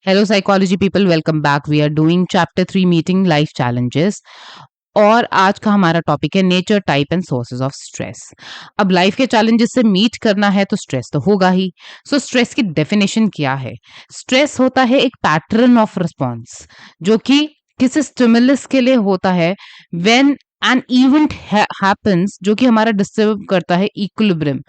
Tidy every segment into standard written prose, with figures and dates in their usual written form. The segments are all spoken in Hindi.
Hello psychology people, welcome back. We are doing chapter 3 meeting life challenges और आज का हमारा टॉपिक है nature, type and sources of stress. अब लाइफ के चैलेंजेस से मीट करना है तो स्ट्रेस तो होगा ही। सो स्ट्रेस की डेफिनेशन क्या है? स्ट्रेस होता है एक पैटर्न ऑफ रिस्पॉन्स जो कि किसी स्टिमुलस के लिए होता है व्हेन एन इवेंट हैपेंस जो कि हमारा डिस्टर्ब करता है इक्विलिब्रियम।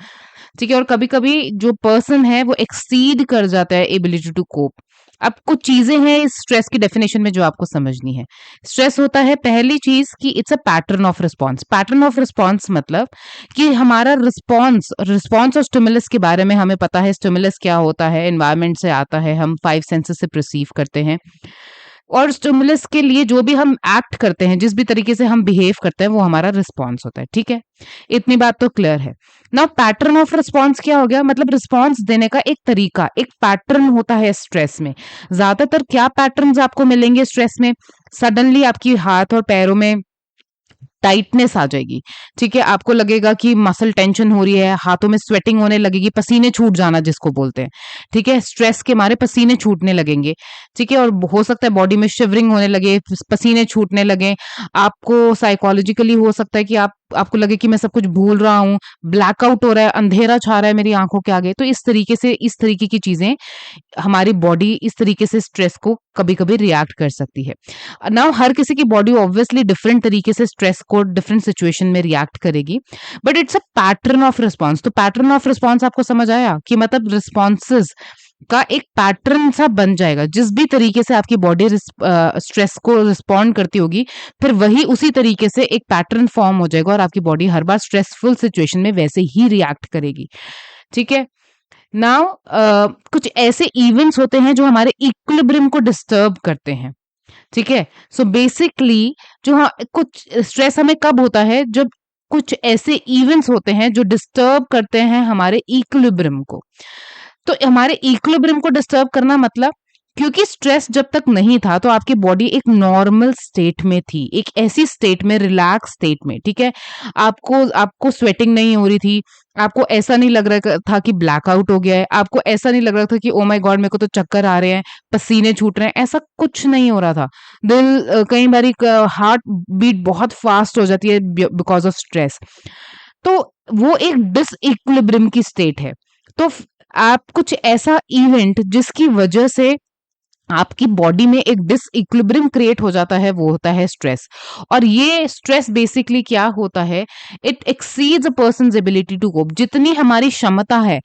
ठीक है, और कभी कभी जो पर्सन है वो एक्सीड कर जाता है एबिलिटी टू कोप। अब कुछ चीजें हैं इस स्ट्रेस की डेफिनेशन में जो आपको समझनी है। स्ट्रेस होता है पहली चीज कि it's a pattern of response. Pattern of response मतलब कि हमारा रिस्पॉन्स रिस्पॉन्स और स्टिमुलस के बारे में हमें पता है। स्टिमुलस क्या होता है? एनवायरमेंट से आता है, हम 5 सेंसेस से परसीव करते हैं, और स्टिमुलस के लिए जो भी हम एक्ट करते हैं, जिस भी तरीके से हम बिहेव करते हैं, वो हमारा रिस्पॉन्स होता है। ठीक है, इतनी बात तो क्लियर है ना। पैटर्न ऑफ रिस्पॉन्स क्या हो गया? मतलब रिस्पॉन्स देने का एक तरीका, एक पैटर्न होता है स्ट्रेस में। ज्यादातर क्या पैटर्न्स आपको मिलेंगे स्ट्रेस में? सडनली आपकी हाथ और पैरों में टाइटनेस आ जाएगी। ठीक है, आपको लगेगा कि मसल टेंशन हो रही है, हाथों में स्वेटिंग होने लगेगी, पसीने छूट जाना जिसको बोलते हैं। ठीक है, स्ट्रेस के मारे पसीने छूटने लगेंगे। ठीक है, और हो सकता है बॉडी में शिवरिंग होने लगे, पसीने छूटने लगे। आपको साइकोलॉजिकली हो सकता है कि आपको लगे कि मैं सब कुछ भूल रहा हूँ, ब्लैकआउट हो रहा है, अंधेरा छा रहा है मेरी आंखों के आगे। तो इस तरीके की चीजें, हमारी बॉडी इस तरीके से स्ट्रेस को कभी कभी रिएक्ट कर सकती है। नाउ हर किसी की बॉडी ऑब्वियसली डिफरेंट तरीके से स्ट्रेस को डिफरेंट सिचुएशन में रिएक्ट करेगी, but it's a pattern of response. तो पैटर्न ऑफ रिस्पॉन्स आपको समझ आया कि मतलब रिस्पॉन्सेज का एक पैटर्न सा बन जाएगा। जिस भी तरीके से आपकी बॉडी स्ट्रेस को रिस्पॉन्ड करती होगी, फिर वही उसी तरीके से एक पैटर्न फॉर्म हो जाएगा और आपकी बॉडी हर बार स्ट्रेसफुल सिचुएशन में वैसे ही रिएक्ट करेगी। ठीक है, नाउ कुछ ऐसे इवेंट्स होते हैं जो हमारे इक्विलिब्रियम को डिस्टर्ब करते हैं। ठीक है, सो बेसिकली कुछ स्ट्रेस हमें कब होता है? जब कुछ ऐसे इवेंट्स होते हैं जो डिस्टर्ब करते हैं हमारे इक्विलिब्रियम को। तो हमारे इक्विलिब्रियम को डिस्टर्ब करना मतलब, क्योंकि स्ट्रेस जब तक नहीं था तो आपकी बॉडी एक नॉर्मल स्टेट में थी, एक ऐसी स्टेट में, रिलैक्स स्टेट में। ठीक है, आपको स्वेटिंग नहीं हो रही थी, आपको ऐसा नहीं लग रहा था कि ब्लैकआउट हो गया है, आपको ऐसा नहीं लग रहा था कि ओ माय गॉड मेरे को तो चक्कर आ रहे हैं, पसीने छूट रहे हैं। ऐसा कुछ नहीं हो रहा था। दिल कई बारी हार्ट बीट बहुत फास्ट हो जाती है बिकॉज ऑफ स्ट्रेस। तो वो एक डिसइक्विलिब्रियम की स्टेट है। तो आप कुछ ऐसा इवेंट जिसकी वजह से आपकी बॉडी में एक डिसइक्विलिब्रियम क्रिएट हो जाता है, वो होता है स्ट्रेस। और ये स्ट्रेस बेसिकली क्या होता है? It exceeds a person's ability to cope. जितनी हमारी क्षमता है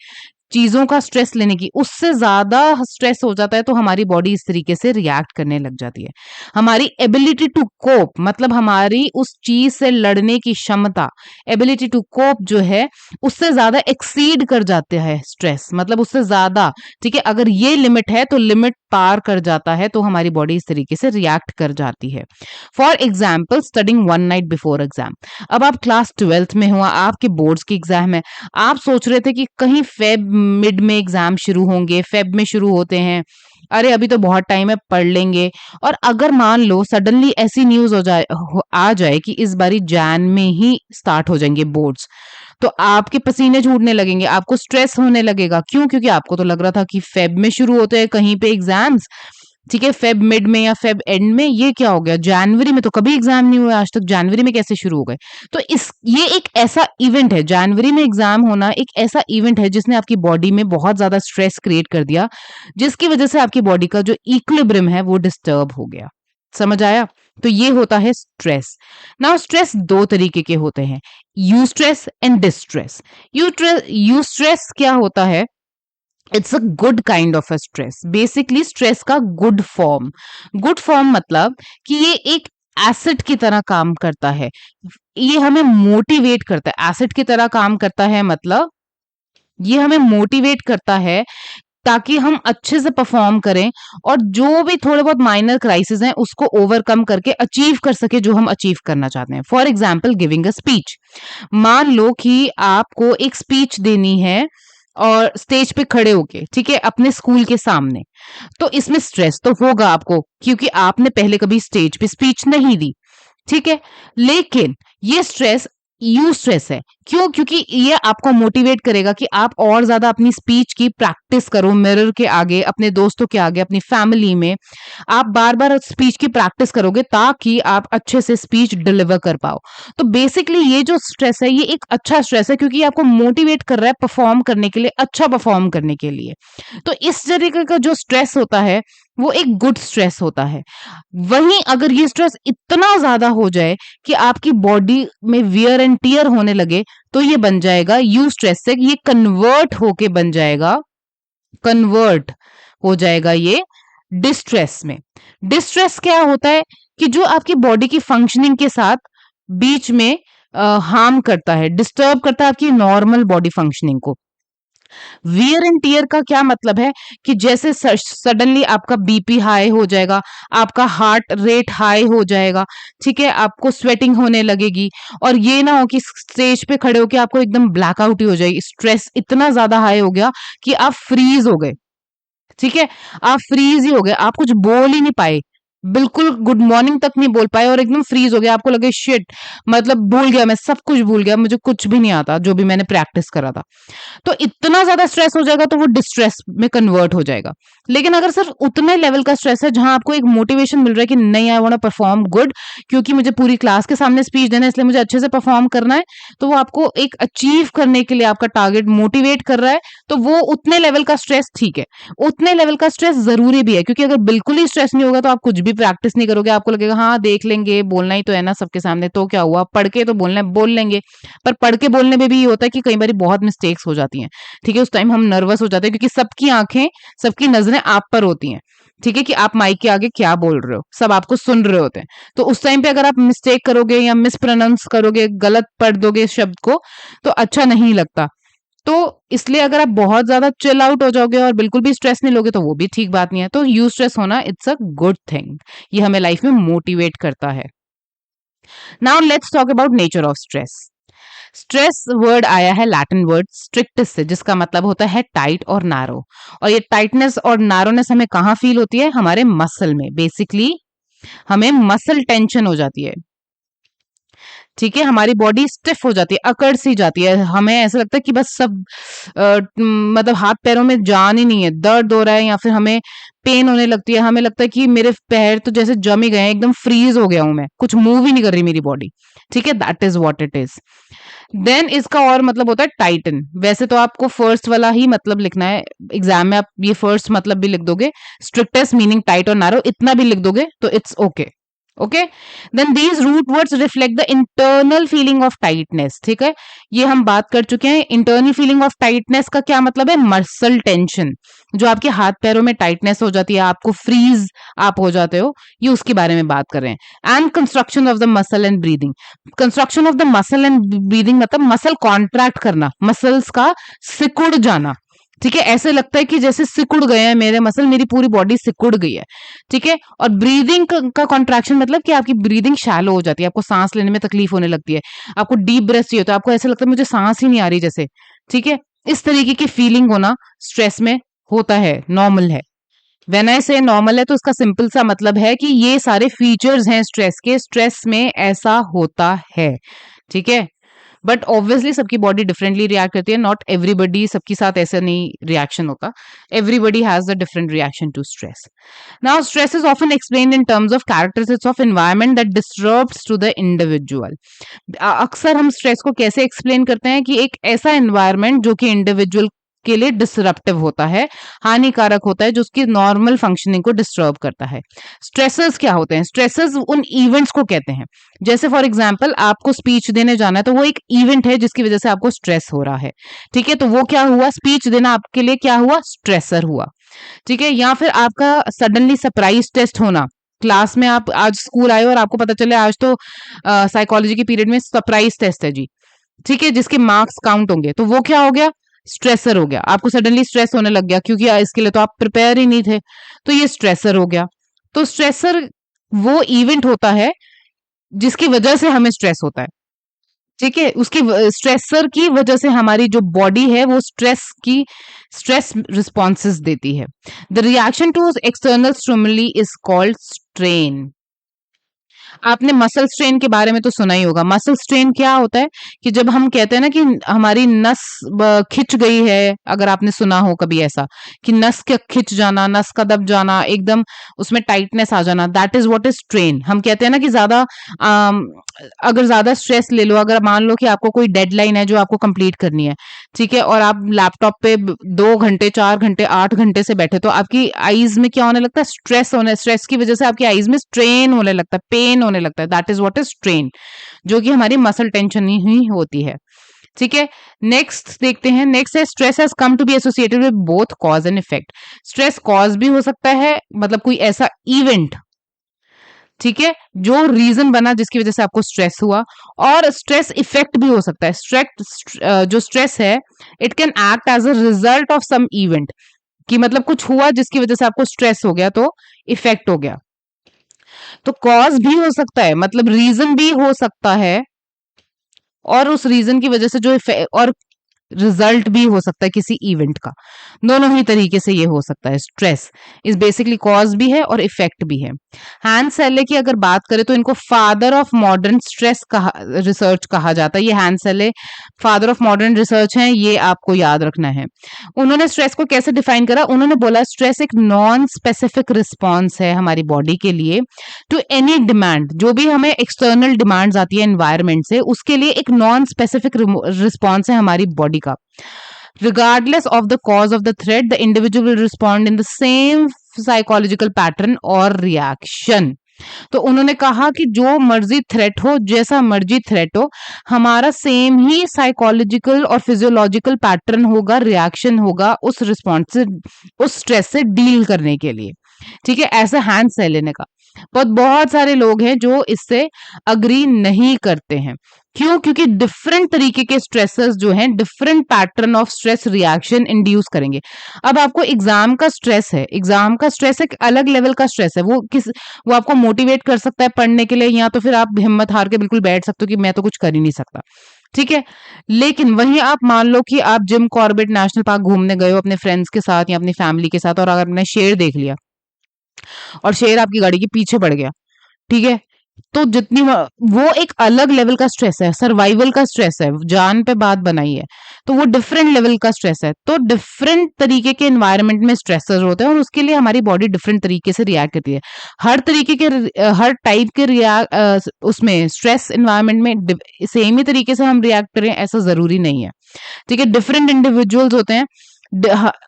चीजों का स्ट्रेस लेने की, उससे ज्यादा स्ट्रेस हो जाता है तो हमारी बॉडी इस तरीके से रिएक्ट करने लग जाती है। हमारी एबिलिटी टू कोप मतलब हमारी उस चीज से लड़ने की क्षमता, एबिलिटी टू कोप जो है, उससे ज्यादा एक्सीड कर जाते हैं स्ट्रेस, मतलब उससे ज्यादा। ठीक है, अगर ये लिमिट है तो लिमिट पार कर जाता है तो हमारी बॉडी इस तरीके से रिएक्ट कर जाती है। For example, studying one night before exam. अब आप क्लास 12th में हुआ, आपके बोर्ड्स की एग्जाम है, आप सोच रहे थे कि कहीं फेब मिड में एग्जाम शुरू होंगे, फेब में शुरू होते हैं, अरे अभी तो बहुत टाइम है, पढ़ लेंगे। और अगर मान लो सडनली ऐसी न्यूज आ जाए कि इस बारी जैन में ही स्टार्ट हो जाएंगे बोर्ड्स, तो आपके पसीने छूटने लगेंगे, आपको स्ट्रेस होने लगेगा। क्यों? क्योंकि आपको तो लग रहा था कि फेब में शुरू होते हैं कहीं पे एग्जाम्स। ठीक है, फेब मिड में या फेब एंड में, ये क्या हो गया? जनवरी में तो कभी एग्जाम नहीं हुआ आज तक, जनवरी में कैसे शुरू हो गए? तो ये एक ऐसा इवेंट है, जनवरी में एग्जाम होना एक ऐसा इवेंट है जिसने आपकी बॉडी में बहुत ज्यादा स्ट्रेस क्रिएट कर दिया, जिसकी वजह से आपकी बॉडी का जो इक्विलिब्रियम है वो डिस्टर्ब हो गया। समझ आया? तो ये होता है स्ट्रेस। नाउ स्ट्रेस दो तरीके के होते हैं, you stress and distress. You stress क्या होता है? It's a good kind of a stress. Basically stress का गुड फॉर्म। गुड फॉर्म मतलब कि ये एक एसिड की तरह काम करता है, ये हमें मोटिवेट करता है। एसिड की तरह काम करता है मतलब ये हमें मोटिवेट करता है ताकि हम अच्छे से परफॉर्म करें और जो भी थोड़े बहुत माइनर क्राइसिस हैं उसको ओवरकम करके अचीव कर सके जो हम अचीव करना चाहते हैं। For example, giving a speech. मान लो कि आपको एक स्पीच देनी है और स्टेज पे खड़े होके, ठीक है, अपने स्कूल के सामने। तो इसमें स्ट्रेस तो होगा आपको, क्योंकि आपने पहले कभी स्टेज पे स्पीच नहीं दी। ठीक है, लेकिन ये स्ट्रेस यू स्ट्रेस है। क्यों? क्योंकि ये आपको मोटिवेट करेगा कि आप और ज्यादा अपनी स्पीच की प्रैक्टिस करो, मिरर के आगे, अपने दोस्तों के आगे, अपनी फैमिली में आप बार बार स्पीच की प्रैक्टिस करोगे ताकि आप अच्छे से स्पीच डिलीवर कर पाओ। तो बेसिकली ये जो स्ट्रेस है ये एक अच्छा स्ट्रेस है, क्योंकि ये आपको मोटिवेट कर रहा है परफॉर्म करने के लिए, अच्छा परफॉर्म करने के लिए। तो इस तरीके का जो स्ट्रेस होता है वो एक गुड स्ट्रेस होता है। वहीं अगर ये स्ट्रेस इतना ज्यादा हो जाए कि आपकी बॉडी में वियर एंड टियर होने लगे, तो ये बन जाएगा यू स्ट्रेस से, ये कन्वर्ट होके बन जाएगा, कन्वर्ट हो जाएगा ये डिस्ट्रेस में। डिस्ट्रेस क्या होता है कि जो आपकी बॉडी की फंक्शनिंग के साथ बीच में हार्म करता है, डिस्टर्ब करता है आपकी नॉर्मल बॉडी फंक्शनिंग को। वियर एंड टियर का क्या मतलब है कि जैसे सडनली आपका बीपी हाई हो जाएगा, आपका हार्ट रेट हाई हो जाएगा, ठीक है, आपको स्वेटिंग होने लगेगी, और ये ना हो कि स्टेज पे खड़े होके आपको एकदम ब्लैकआउट ही हो जाएगी, स्ट्रेस इतना ज्यादा हाई हो गया कि आप फ्रीज हो गए, ठीक है, आप फ्रीज ही हो गए, आप कुछ बोल ही नहीं पाए, बिल्कुल गुड मॉर्निंग तक नहीं बोल पाए और एकदम फ्रीज हो गया, आपको लगे शिट, मतलब भूल गया, मैं सब कुछ भूल गया, मुझे कुछ भी नहीं आता जो भी मैंने प्रैक्टिस करा था। तो इतना ज्यादा स्ट्रेस हो जाएगा तो वो डिस्ट्रेस में कन्वर्ट हो जाएगा। लेकिन अगर सिर्फ उतने लेवल का स्ट्रेस है जहां आपको एक मोटिवेशन मिल रहा है कि नहीं, I want to perform good, क्योंकि मुझे पूरी क्लास के सामने स्पीच देना है, इसलिए मुझे अच्छे से परफॉर्म करना है, तो वो आपको एक अचीव करने के लिए आपका टारगेट मोटिवेट कर रहा है, तो वो उतने लेवल का स्ट्रेस ठीक है। उतने लेवल का स्ट्रेस जरूरी भी है, क्योंकि अगर बिल्कुल ही स्ट्रेस नहीं होगा तो आप कुछ भी प्रैक्टिस नहीं करोगे, आपको लगेगा हाँ देख लेंगे, बोलना ही तो है ना सबके सामने, तो क्या हुआ, पढ़ के तो बोलना है, बोल लेंगे। पर पढ़ के बोलने में भी ये होता है कि कई बार बहुत मिस्टेक्स हो जाती हैं, ठीक है, उस टाइम हम नर्वस हो जाते हैं, क्योंकि सबकी आंखें, सबकी नजरें आप पर होती हैं, ठीक है, कि आप माइक के आगे क्या बोल रहे हो, सब आपको सुन रहे होते हैं। तो उस टाइम पे अगर आप मिस्टेक करोगे या मिस प्रोनाउंस करोगे, गलत पढ़ दोगे शब्द को, तो अच्छा नहीं लगता। तो इसलिए अगर आप बहुत ज्यादा चिल आउट हो जाओगे और बिल्कुल भी स्ट्रेस नहीं लोगे तो वो भी ठीक बात नहीं है। तो यू स्ट्रेस होना इट्स अ गुड थिंग, ये हमें लाइफ में मोटिवेट करता है। Now let's talk about nature of stress. Stress word आया है लैटिन वर्ड स्ट्रिक्टस से, जिसका मतलब होता है टाइट और नारो। और ये टाइटनेस और नारोनेस हमें कहाँ फील होती है? हमारे मसल में। बेसिकली हमें मसल टेंशन हो जाती है, ठीक है, हमारी बॉडी स्टिफ हो जाती है, अकड़ सी जाती है, हमें ऐसा लगता है कि बस सब मतलब हाथ पैरों में जान ही नहीं है, दर्द हो रहा है, या फिर हमें पेन होने लगती है, हमें लगता है कि मेरे पैर तो जैसे जम ही गए हैं, एकदम फ्रीज हो गया हूं मैं, कुछ मूव ही नहीं कर रही मेरी बॉडी, ठीक है, that is what it is. Then इसका और मतलब होता है टाइटन। वैसे तो आपको फर्स्ट वाला ही मतलब लिखना है, एग्जाम में आप ये फर्स्ट मतलब भी लिख दोगे, स्ट्रिक्टेस्ट मीनिंग टाइट और नारो, इतना भी लिख दोगे तो it's okay. Okay, then these root words reflect the internal feeling of tightness, ठीक है, ये हम बात कर चुके हैं। इंटरनल फीलिंग ऑफ टाइटनेस का क्या मतलब है? मसल टेंशन, जो आपके हाथ पैरों में टाइटनेस हो जाती है, आपको फ्रीज आप हो जाते हो, ये उसके बारे में बात कर रहे हैं। And construction of the muscle and breathing. Construction of the muscle and breathing मतलब मसल कॉन्ट्रैक्ट करना, मसल्स का सिकुड़ जाना, ठीक है, ऐसे लगता है कि जैसे सिकुड़ गए हैं मेरे मसल, मेरी पूरी बॉडी सिकुड़ गई है, ठीक है। और ब्रीदिंग का कॉन्ट्रैक्शन मतलब कि आपकी ब्रीदिंग शैलो हो जाती है, आपको सांस लेने में तकलीफ होने लगती है, आपको डीप ब्रेथ चाहिए होता है, आपको ऐसा लगता है मुझे सांस ही नहीं आ रही जैसे, ठीक है, इस तरीके की फीलिंग होना स्ट्रेस में होता है, नॉर्मल है। व्हेन आई से नॉर्मल है तो इसका सिंपल सा मतलब है कि ये सारे फीचर्स हैं स्ट्रेस के, स्ट्रेस में ऐसा होता है, ठीक है। बट ऑब्वियसली सबकी बॉडी डिफरेंटली रिएक्ट करती है, नॉट एवरीबडी, सबके साथ ऐसा नहीं रिएक्शन होता, everybody has a different reaction to stress. Now stress is often explained in terms of characteristics of environment that disturbs to the individual. अक्सर हम स्ट्रेस को कैसे एक्सप्लेन करते हैं कि एक ऐसा एनवायरनमेंट जो कि इंडिविजुअल के लिए डिसरप्टिव होता है, हानिकारक होता है, जो उसकी नॉर्मल फंक्शनिंग को डिस्टर्ब करता है। स्ट्रेसर्स क्या होते हैं? स्ट्रेसर्स उन इवेंट्स को कहते हैं, जैसे फॉर एग्जांपल आपको स्पीच देने जाना है, तो वो एक इवेंट है जिसकी वजह से आपको स्ट्रेस हो रहा है, ठीक है, तो वो क्या हुआ? स्पीच देना आपके लिए क्या हुआ? स्ट्रेसर हुआ, ठीक है। या फिर आपका सडनली सरप्राइज टेस्ट होना, क्लास में आप आज स्कूल आए और आपको पता चले आज तो साइकोलॉजी के पीरियड में सरप्राइज टेस्ट है जी, ठीक है, जिसके मार्क्स काउंट होंगे, तो वो क्या हो गया? स्ट्रेसर हो गया, आपको सडनली स्ट्रेस होने लग गया, क्योंकि इसके लिए तो आप प्रिपेयर ही नहीं थे, तो ये स्ट्रेसर हो गया। तो स्ट्रेसर वो इवेंट होता है जिसकी वजह से हमें स्ट्रेस होता है, ठीक है, उसकी स्ट्रेसर की वजह से हमारी जो बॉडी है वो स्ट्रेस रिस्पॉन्सेस देती है। The reaction to external stimuli is called strain. आपने मसल स्ट्रेन के बारे में तो सुना ही होगा। मसल स्ट्रेन क्या होता है कि जब हम कहते हैं ना कि हमारी नस खिंच गई है, अगर आपने सुना हो कभी ऐसा कि नस का खिंच जाना, नस का दब जाना, एकदम उसमें टाइटनेस आ जाना, that is what is strain. हम कहते हैं ना कि ज्यादा अम, अगर ज्यादा स्ट्रेस ले लो, अगर मान लो कि आपको कोई डेडलाइन है जो आपको कंप्लीट करनी है, ठीक है, और आप लैपटॉप पे 2 घंटे 4 घंटे 8 घंटे से बैठे, तो आपकी आईज में क्या होने लगता है, स्ट्रेस की वजह से आपकी आईज में स्ट्रेन होने लगता है, पेन होने लगता है, that is what is strain, जो कि हमारी मसल टेंशन ही होती है। ठीक है, नेक्स्ट देखते हैं। नेक्स्ट है stress has come to be associated with both cause and effect. Stress cause भी हो सकता है, मतलब कोई ऐसा इवेंट, ठीक है, जो रीजन बना जिसकी वजह से आपको स्ट्रेस हुआ, और स्ट्रेस इफेक्ट भी हो सकता है। जो स्ट्रेस है, it can act as a result of some event, कि मतलब कुछ हुआ जिसकी वजह से आपको स्ट्रेस हो गया, तो इफेक्ट हो गया। तो कॉज भी हो सकता है, मतलब रीजन भी हो सकता है, और उस रीजन की वजह से जो और रिजल्ट भी हो सकता है किसी इवेंट का। दोनों ही तरीके से ये हो सकता है। स्ट्रेस इज बेसिकली कॉज भी है और इफेक्ट भी है। हैंस सेले की अगर बात करें तो इनको father of modern stress research कहा जाता है। ये Hans Selye father of modern research हैं, ये आपको याद रखना है। उन्होंने स्ट्रेस को कैसे डिफाइन करा, उन्होंने बोला स्ट्रेस एक नॉन स्पेसिफिक रिस्पॉन्स है हमारी बॉडी के लिए टू एनी डिमांड। जो भी हमें एक्सटर्नल डिमांड्स आती है एनवायरमेंट से, उसके लिए एक नॉन स्पेसिफिक रिस्पॉन्स है हमारी बॉडी का। Regardless of the cause of the threat, the individual will respond in the same psychological pattern और reaction। तो उन्होंने कहा कि जो मर्जी थ्रेट हो, जैसा मर्जी थ्रेट हो, हमारा सेम ही साइकोलॉजिकल और फिजियोलॉजिकल पैटर्न होगा, रिएक्शन होगा उस रिस्पॉन्स से, उस स्ट्रेस से डील करने के लिए। ठीक है, ऐसा हैंस सेले ने कहा। बहुत बहुत सारे लोग हैं जो इससे अग्री नहीं करते हैं। क्यों? क्योंकि डिफरेंट तरीके के स्ट्रेसेस जो हैं, different pattern of stress reaction induce करेंगे। अब आपको एग्जाम का स्ट्रेस है, एग्जाम का स्ट्रेस एक अलग लेवल का स्ट्रेस है। वो आपको मोटिवेट कर सकता है पढ़ने के लिए, या तो फिर आप हिम्मत हार के बिल्कुल बैठ सकते हो कि मैं तो कुछ कर ही नहीं सकता। ठीक है, लेकिन वहीं आप मान लो कि आप जिम कॉर्बेट नेशनल पार्क घूमने गए हो अपने फ्रेंड्स के साथ या अपनी फैमिली के साथ, और अगर आपने शेर देख लिया और शेर आपकी गाड़ी के पीछे पड़ गया, ठीक है, तो वो एक अलग लेवल का स्ट्रेस है, सर्वाइवल का स्ट्रेस है, जान पे बात बनाई है, तो वो डिफरेंट लेवल का स्ट्रेस है। तो डिफरेंट तरीके के एनवायरनमेंट में स्ट्रेसर होते हैं और उसके लिए हमारी बॉडी डिफरेंट तरीके से रिएक्ट करती है। हर टाइप के उसमें स्ट्रेस एनवायरनमेंट में सेम ही तरीके से हम रिएक्ट करें ऐसा जरूरी नहीं है। ठीक है, डिफरेंट इंडिविजुअल्स होते हैं,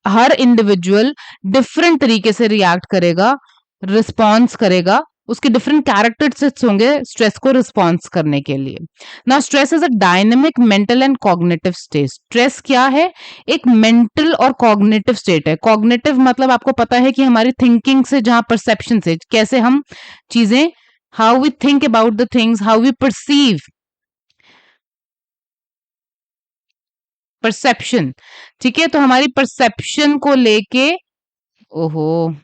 हर इंडिविजुअल डिफरेंट तरीके से रिएक्ट करेगा, रिस्पॉन्स करेगा, उसके डिफरेंट कैरेक्टरिस्टिक्स होंगे स्ट्रेस को रिस्पॉन्स करने के लिए। ना stress is a dynamic mental and cognitive state. Stress क्या है? एक मेंटल और कॉग्निटिव स्टेट है। कॉग्निटिव मतलब आपको पता है कि हमारी थिंकिंग से, जहां परसेप्शन से, कैसे हम चीजें, how we think about the things, how we perceive, perception. ठीक है, तो हमारी परसेप्शन को लेके, ओहो,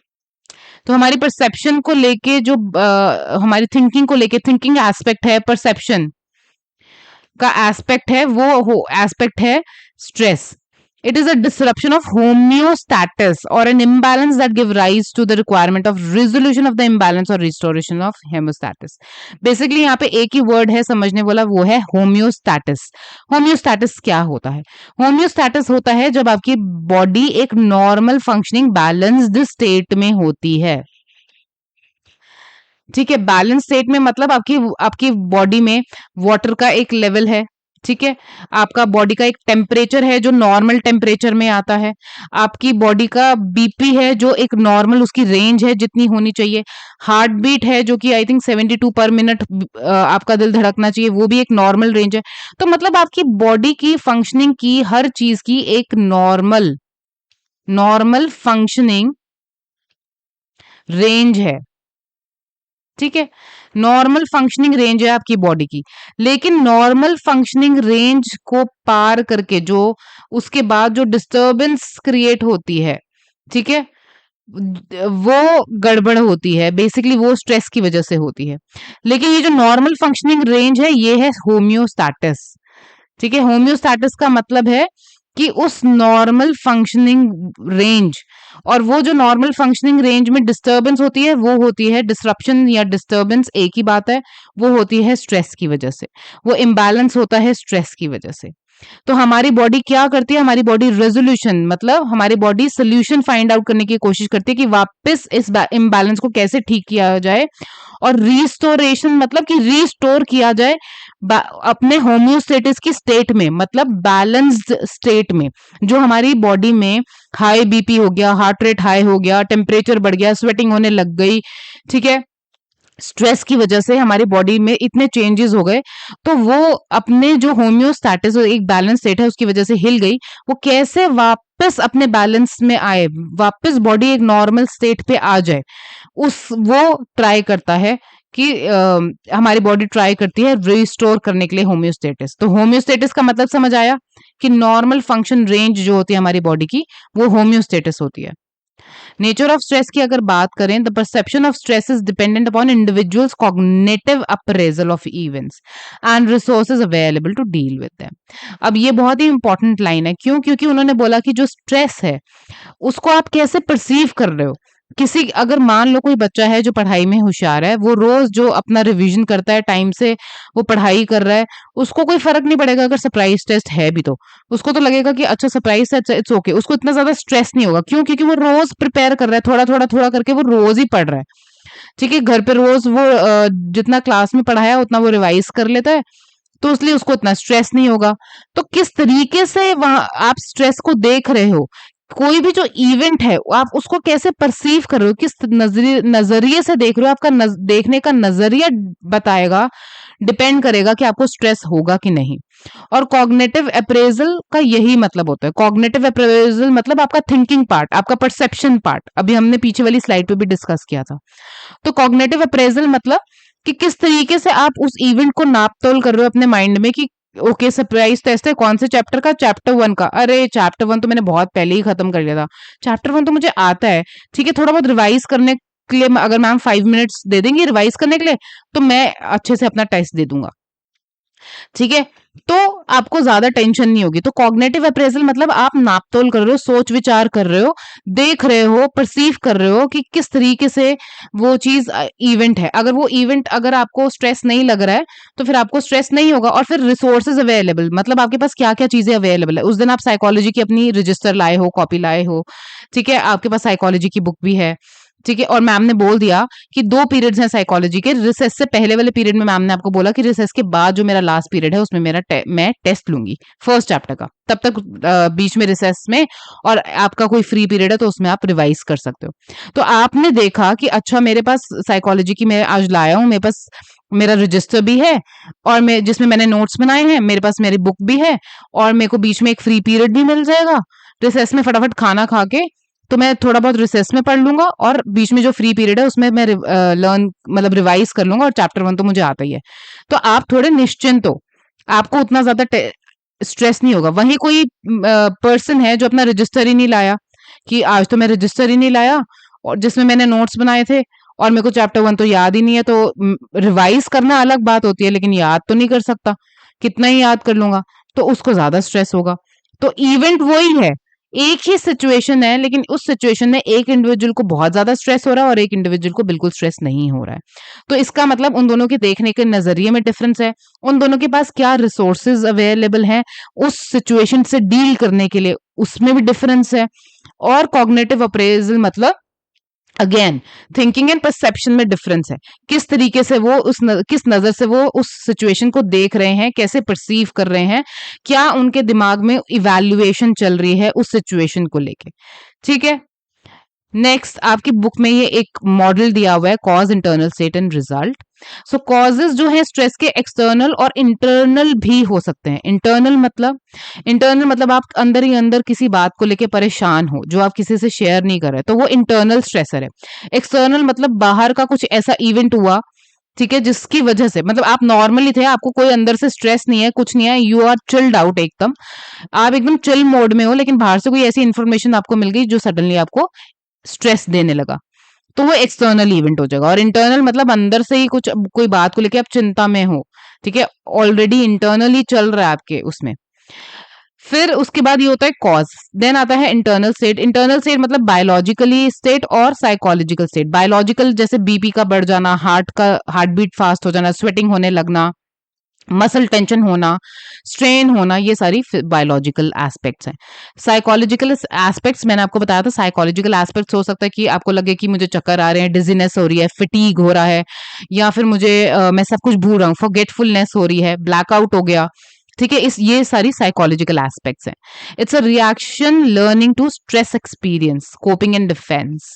तो हमारी परसेप्शन को लेके जो हमारी थिंकिंग को लेके, थिंकिंग एस्पेक्ट है, परसेप्शन का एस्पेक्ट है, वो एस्पेक्ट है stress. It is a disruption of homeostasis or an imbalance that give rise to the requirement of resolution of the imbalance or restoration of homeostasis. Basically यहाँ पे एक ही वर्ड है समझने वाला, वो है होम्योस्टैटिस। होम्योस्टैटिस क्या होता है? होम्योस्टैटिस होता है जब आपकी बॉडी एक नॉर्मल फंक्शनिंग बैलेंस्ड स्टेट में होती है। ठीक है, बैलेंस स्टेट में मतलब आपकी आपकी बॉडी में वाटर का एक लेवल है, ठीक है, आपका बॉडी का एक टेम्परेचर है जो नॉर्मल टेम्परेचर में आता है, आपकी बॉडी का बीपी है जो एक नॉर्मल उसकी रेंज है जितनी होनी चाहिए, हार्ट बीट है जो कि आई थिंक 72 पर मिनट आपका दिल धड़कना चाहिए, वो भी एक नॉर्मल रेंज है। तो मतलब आपकी बॉडी की फंक्शनिंग की, हर चीज की एक नॉर्मल नॉर्मल फंक्शनिंग रेंज है। ठीक है, नॉर्मल फंक्शनिंग रेंज है आपकी बॉडी की। लेकिन नॉर्मल फंक्शनिंग रेंज को पार करके जो उसके बाद जो डिस्टरबेंस क्रिएट होती है, ठीक है, वो गड़बड़ होती है, बेसिकली वो स्ट्रेस की वजह से होती है। लेकिन ये जो नॉर्मल फंक्शनिंग रेंज है, ये है होम्योस्टैटिस। ठीक है, होम्योस्टैटिस का मतलब है कि उस नॉर्मल फंक्शनिंग रेंज और वो जो नॉर्मल फंक्शनिंग रेंज में डिस्टर्बेंस होती है वो होती है डिसरप्शन या डिस्टर्बेंस, एक ही बात है, वो होती है स्ट्रेस की वजह से, वो इम्बैलेंस होता है स्ट्रेस की वजह से। तो हमारी बॉडी क्या करती है, हमारी बॉडी रेजोल्यूशन मतलब हमारी बॉडी सोल्यूशन फाइंड आउट करने की कोशिश करती है कि वापस इस इम्बैलेंस को कैसे ठीक किया जाए, और रिस्टोरेशन मतलब कि रिस्टोर किया जाए अपने होम्योस्टेटिस की स्टेट में, मतलब बैलेंस्ड स्टेट में। जो हमारी बॉडी में हाई बीपी हो गया, हार्ट रेट हाई हो गया, टेम्परेचर बढ़ गया, स्वेटिंग होने लग गई, ठीक है, स्ट्रेस की वजह से हमारी बॉडी में इतने चेंजेस हो गए, तो वो अपने जो होम्योस्टैटिस एक बैलेंस स्टेट है उसकी वजह से हिल गई, वो कैसे वापस अपने बैलेंस में आए, वापस बॉडी एक नॉर्मल स्टेट पे आ जाए, उस वो ट्राई करता है कि हमारी बॉडी ट्राई करती है रिस्टोर करने के लिए होम्योस्टेटिस। तो होम्योस्टेटिस का मतलब समझ आया कि नॉर्मल फंक्शन रेंज जो होती है हमारी बॉडी की वो होम्योस्टेटिस होती है। नेचर ऑफ स्ट्रेस की अगर बात करें, the perception of stress is dependent upon individual's cognitive appraisal of events and resources available to deal with them. अब ये बहुत ही इंपॉर्टेंट लाइन है, क्यों? क्योंकि उन्होंने बोला कि जो स्ट्रेस है उसको आप कैसे परसीव कर रहे हो। किसी अगर मान लो कोई बच्चा है जो पढ़ाई में होशियार है, वो रोज जो अपना रिवीजन करता है टाइम से, वो पढ़ाई कर रहा है, उसको कोई फर्क नहीं पड़ेगा अगर सरप्राइज टेस्ट है भी, तो उसको तो लगेगा कि अच्छा सरप्राइज है, इट्स ओके, उसको इतना ज्यादा स्ट्रेस नहीं होगा। क्यों? क्योंकि वो रोज प्रिपेयर कर रहा है, थोड़ा थोड़ा थोड़ा करके वो रोज ही पढ़ रहा है, ठीक है, घर पे रोज वो जितना क्लास में पढ़ाया उतना वो रिवाइज कर लेता है, तो इसलिए उसको इतना स्ट्रेस नहीं होगा। तो किस तरीके से वहां आप स्ट्रेस को देख रहे हो, कोई भी जो इवेंट है आप उसको कैसे परसीव कर रहे हो, किस नजरिए से देख रहे हो, आपका देखने का नजरिया बताएगा, डिपेंड करेगा कि आपको स्ट्रेस होगा कि नहीं। और कॉग्निटिव अप्रेजल का यही मतलब होता है। कॉग्निटिव अप्रेजल मतलब आपका थिंकिंग पार्ट, आपका परसेप्शन पार्ट, अभी हमने पीछे वाली स्लाइड पे भी डिस्कस किया था। तो कॉग्निटिव अप्रेजल मतलब कि किस तरीके से आप उस इवेंट को नाप तोल कर रहे हो अपने माइंड में कि ओके सरप्राइज टेस्ट है, कौन से चैप्टर का? चैप्टर 1 का। अरे चैप्टर 1 तो मैंने बहुत पहले ही खत्म कर लिया था, चैप्टर 1 तो मुझे आता है, ठीक है, थोड़ा बहुत रिवाइज करने के लिए अगर मैम 5 मिनट्स दे देंगी रिवाइज करने के लिए तो मैं अच्छे से अपना टेस्ट दे दूंगा, ठीक है, तो आपको ज्यादा टेंशन नहीं होगी। तो कॉग्निटिव अप्रेजल मतलब आप नापतोल कर रहे हो, सोच विचार कर रहे हो, देख रहे हो, परसीव कर रहे हो कि किस तरीके से वो चीज इवेंट है। अगर वो इवेंट अगर आपको स्ट्रेस नहीं लग रहा है तो फिर आपको स्ट्रेस नहीं होगा। और फिर रिसोर्सेज अवेलेबल मतलब आपके पास क्या क्या चीजें अवेलेबल है। उस दिन आप साइकोलॉजी की अपनी रजिस्टर लाए हो, कॉपी लाए हो, ठीक है, आपके पास साइकोलॉजी की बुक भी है, ठीक है, और मैम ने बोल दिया कि 2 पीरियड्स हैं साइकोलॉजी के। रिसेस से पहले वाले पीरियड में मैम ने आपको बोला कि रिसेस के बाद जो मेरा लास्ट पीरियड है उसमें मैं टेस्ट लूंगी फर्स्ट चैप्टर का, तब तक बीच में रिसेस में और आपका कोई फ्री पीरियड है तो उसमें आप रिवाइज कर सकते हो। तो आपने देखा कि अच्छा मेरे पास साइकोलॉजी की मैं आज लाया हूँ, मेरे पास मेरा रजिस्टर भी है और मैं जिसमें मैंने नोट्स बनाए हैं, मेरे पास मेरी बुक भी है और मेरे को बीच में एक फ्री पीरियड भी मिल जाएगा। रिसेस में फटाफट खाना खा के तो मैं थोड़ा बहुत रिसेस में पढ़ लूंगा और बीच में जो फ्री पीरियड है उसमें मैं लर्न मतलब रिवाइज कर लूंगा और चैप्टर 1 तो मुझे आता ही है। तो आप थोड़े निश्चिंत हो, आपको उतना ज्यादा स्ट्रेस नहीं होगा। वहीं कोई पर्सन है जो अपना रजिस्टर ही नहीं लाया कि आज तो मैं रजिस्टर ही नहीं लाया और जिसमें मैंने नोट्स बनाए थे और मेरे को चैप्टर 1 तो याद ही नहीं है, तो रिवाइज करना अलग बात होती है लेकिन याद तो नहीं कर सकता, कितना ही याद कर लूंगा, तो उसको ज्यादा स्ट्रेस होगा। तो इवेंट वही है, एक ही सिचुएशन है लेकिन उस सिचुएशन में एक इंडिविजुअल को बहुत ज्यादा स्ट्रेस हो रहा है और एक इंडिविजुअल को बिल्कुल स्ट्रेस नहीं हो रहा है। तो इसका मतलब उन दोनों के देखने के नजरिए में डिफरेंस है, उन दोनों के पास क्या रिसोर्सेज अवेलेबल हैं उस सिचुएशन से डील करने के लिए, उसमें भी डिफरेंस है। और कॉग्निटिव अप्रेजल मतलब अगेन थिंकिंग एंड परसेप्शन में डिफरेंस है, किस तरीके से वो किस नजर से वो उस सिचुएशन को देख रहे हैं, कैसे परसीव कर रहे हैं, क्या उनके दिमाग में इवैल्यूएशन चल रही है उस सिचुएशन को लेके, ठीक है। नेक्स्ट आपकी बुक में ये एक मॉडल दिया हुआ है, cause, internal state and result. So causes जो है स्ट्रेस के एक्सटर्नल और इंटरनल भी हो सकते हैं। इंटरनल मतलब आप अंदर ही अंदर किसी बात को लेके परेशान हो जो आप किसी से शेयर नहीं कर रहे, तो वो इंटरनल स्ट्रेसर है। एक्सटर्नल मतलब बाहर का कुछ ऐसा इवेंट हुआ, ठीक है, जिसकी वजह से मतलब आप नॉर्मली थे, आपको कोई अंदर से स्ट्रेस नहीं है, कुछ नहीं है, यू आर चिल्ड आउट, एकदम आप एकदम चिल मोड में हो, लेकिन बाहर से कोई ऐसी इंफॉर्मेशन आपको मिल गई जो सडनली आपको स्ट्रेस देने लगा, तो वो एक्सटर्नल इवेंट हो जाएगा। और इंटरनल मतलब अंदर से ही कुछ कोई बात को लेके आप चिंता में हो, ठीक है, ऑलरेडी इंटरनली चल रहा है आपके उसमें। फिर उसके बाद ये होता है कॉज, देन आता है इंटरनल स्टेट। इंटरनल स्टेट मतलब बायोलॉजिकली स्टेट और साइकोलॉजिकल स्टेट। बायोलॉजिकल जैसे बीपी का बढ़ जाना, हार्ट बीट फास्ट हो जाना, स्वेटिंग होने लगना, मसल टेंशन होना, स्ट्रेन होना, ये सारी बायोलॉजिकल एस्पेक्ट्स हैं। साइकोलॉजिकल एस्पेक्ट्स मैंने आपको बताया था। साइकोलॉजिकल एस्पेक्ट्स हो सकता है कि आपको लगे कि मुझे चक्कर आ रहे हैं, डिजीनेस हो रही है, फिटीग हो रहा है, या फिर मुझे मैं सब कुछ भूल रहा हूँ, फॉरगेटफुलनेस हो रही है, ब्लैकआउट हो गया। ठीक है, इस ये सारी साइकोलॉजिकल एस्पेक्ट्स हैं। It's a reaction learning to stress experience, coping and defence.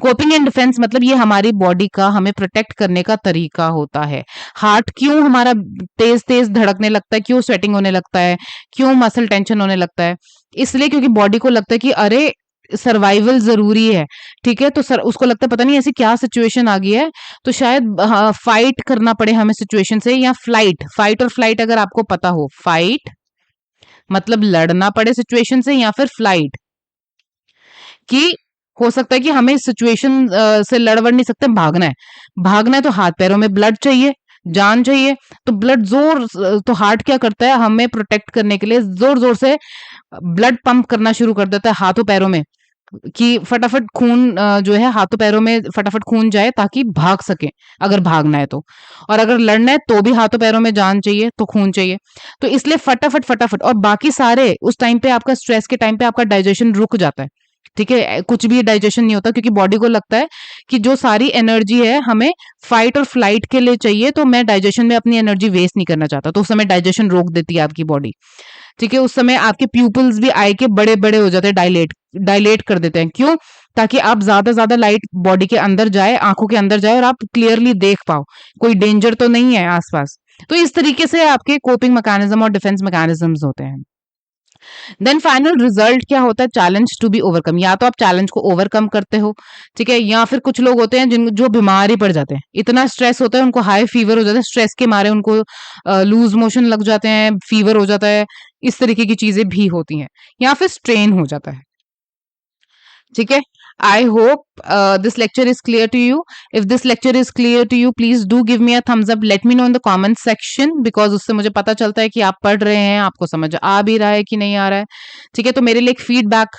Coping and defence मतलब ये हमारी बॉडी का हमें प्रोटेक्ट करने का तरीका होता है। हार्ट क्यों हमारा तेज तेज धड़कने लगता है, क्यों स्वेटिंग होने लगता है, क्यों मसल टेंशन होने लगता है, इसलिए क्योंकि बॉडी को लगता है कि अरे सर्वाइवल जरूरी है। ठीक है, तो सर उसको लगता है पता नहीं ऐसी क्या सिचुएशन आ गई है, तो शायद फाइट करना पड़े हमें सिचुएशन से, या फ्लाइट। फाइट और फ्लाइट अगर आपको पता हो, फाइट मतलब लड़ना पड़े सिचुएशन से, या फिर फ्लाइट कि हो सकता है कि हमें सिचुएशन से लड़ नहीं सकते, भागना है। भागना है तो हाथ पैरों में ब्लड चाहिए, जान चाहिए। तो ब्लड जोर तो हार्ट क्या करता है, हमें प्रोटेक्ट करने के लिए जोर जोर से ब्लड पंप करना शुरू कर देता है हाथों पैरों में, कि फटाफट खून जो है हाथों पैरों में फटाफट खून जाए ताकि भाग सके, अगर भागना है तो। और अगर लड़ना है तो भी हाथों पैरों में जान चाहिए, तो खून चाहिए। तो इसलिए फटाफट फटाफट, और बाकी सारे उस टाइम पे आपका स्ट्रेस के टाइम पे आपका डाइजेशन रुक जाता है। ठीक है, कुछ भी डाइजेशन नहीं होता, क्योंकि बॉडी को लगता है कि जो सारी एनर्जी है हमें फाइट और फ्लाइट के लिए चाहिए, तो मैं डाइजेशन में अपनी एनर्जी वेस्ट नहीं करना चाहता, तो उस समय डाइजेशन रोक देती है आपकी बॉडी। ठीक है, उस समय आपके प्यूपल्स भी आई के बड़े बड़े हो जाते हैं, डायलेट डायलेट कर देते हैं। क्यों? ताकि आप ज्यादा लाइट बॉडी के अंदर जाए, आंखों के अंदर जाए, और आप क्लियरली देख पाओ कोई डेंजर तो नहीं है आसपास। तो इस तरीके से आपके कोपिंग मैकेनिज्म और डिफेंस मैकेनिज्म्स होते हैं। देन फाइनल रिजल्ट क्या होता है, चैलेंज टू बी ओवरकम। या तो आप चैलेंज को ओवरकम करते हो, ठीक है, या फिर कुछ लोग होते हैं जिन जो बीमार ही पड़ जाते हैं, इतना स्ट्रेस होता है उनको, हाई फीवर हो जाता है, स्ट्रेस के मारे उनको लूज मोशन लग जाते हैं, फीवर हो जाता है, इस तरीके की चीजें भी होती हैं, या फिर स्ट्रेन हो जाता है। ठीक है, I hope this lecture is clear to you. If this lecture is clear to you, please do give me a thumbs up, let me know in the comment section, because उससे मुझे पता चलता है कि आप पढ़ रहे हैं, आपको समझ आ भी रहा है कि नहीं आ रहा है। ठीक है, तो मेरे लिए एक फीडबैक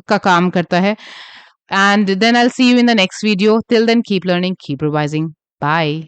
का काम करता है। And then I will see you in the next video. Till then keep learning, keep revising. Bye.